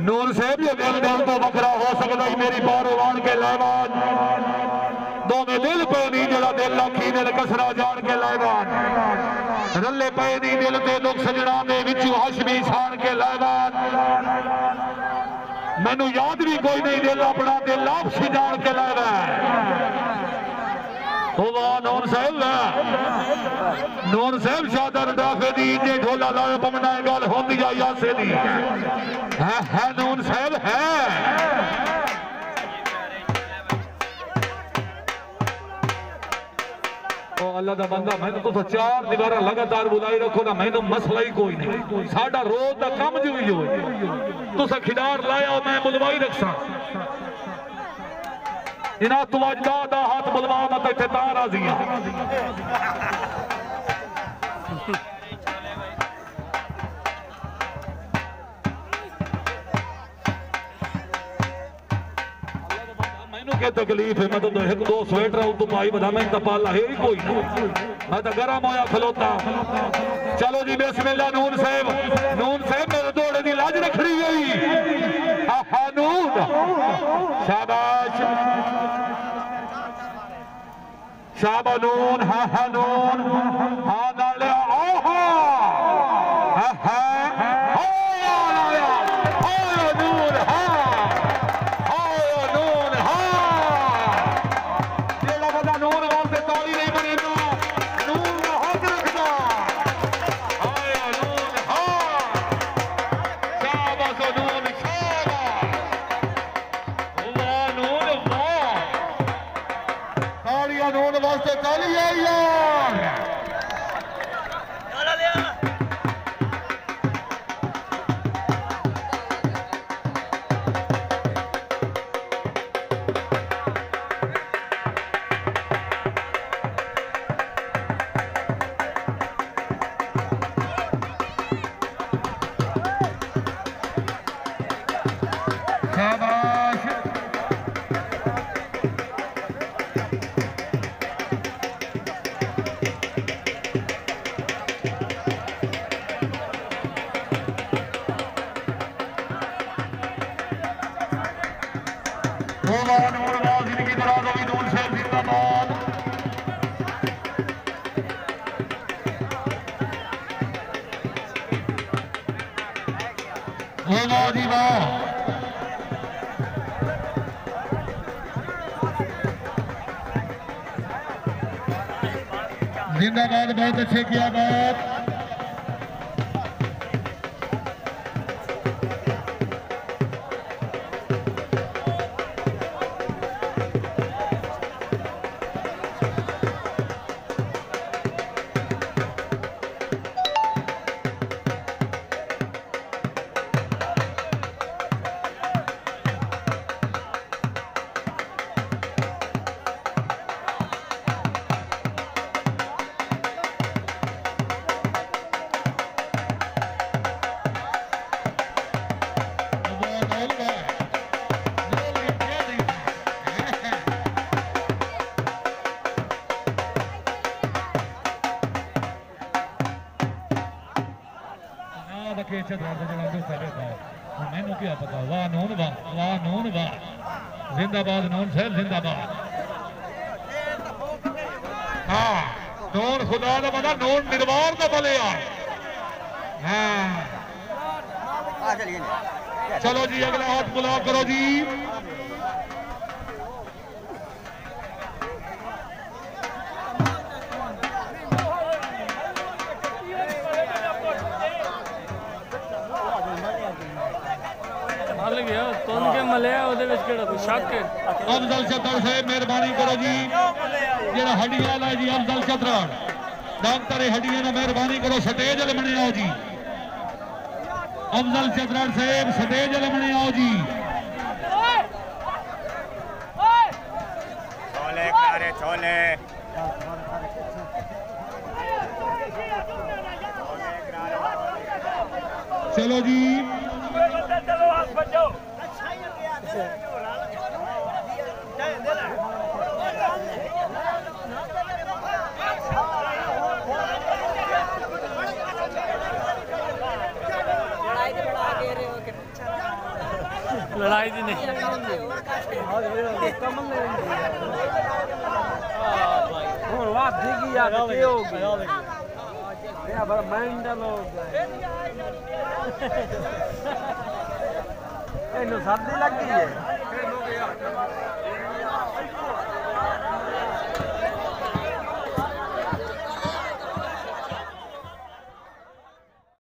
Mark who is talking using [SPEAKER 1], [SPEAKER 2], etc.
[SPEAKER 1] नूर साहब ये दिल दिल तो बखरा हो सकता ही मेरी बारोवान के लैवान दो में दिल पे नहीं जरा दिल लाखी दिल कसरा जान के लैवान रले पे नहीं दिल ते दुख सजना में विचू हशमी छान के लैवान मैनू याद भी कोई नहीं दिल अपना दिल आप जान के लैवान नूर साहब शादर डाफे दी जे ढोला लाए पमना गल होती जा यासे दी है नूर साहब है अल्लाह दा बंदा मैंने तो 4 दीवार लगातार बुलाई रखो ना मैंने मसला ही कोई नहीं साडा रोज दा काम जो ही हो तुसा खिडार लाया मैं बुलवाई रखसा इना तुवज्जा दा हाथ बुलवा मत इत्थे तां राज़ियां के तकलीफ है मैं तो एक दो स्वेटर तो पाई बता मैं तपाला है ही कोई नहीं मैं तो गरम होया खलोता चलो जी बिस्मिल्लाह नून साहब मेरे दौड़े की लाज रखनी गई नून शाबाश शाबा नून हाँ नून हाँ नाले जिंदाबाद बहुत अच्छे किया बात मैनू क्या पता वाह नून वाह जिंदाबाद नून साहब जिंदाबाद हाँ नून खुदा का बना नून निर्वार का बले हाँ चलो जी अगला हाथ बुला करो जी अफजल चतड़ साहब मेहरबानी करो जी जरा हड्डियां वाला जी अफजल चतड़ डॉक्टर हड्डियां ने मेहरबानी करो स्टेज वाले बने आओ जी अफजल चतड़ साहब स्टेज वाले बने आओ जी छोले करे छोले चलो जी
[SPEAKER 2] लड़ाई दी नहीं
[SPEAKER 3] ਹੁਣ ਵਾਧੀ ਕੀ ਆ ਕੀ ਹੋ ਗਈ ਇਹ ਬੜਾ ਮੈਂਟਲ ਹੋ ਗਿਆ ਇਹਨੂੰ ਸਰਦੀ ਲੱਗੀ ਹੈ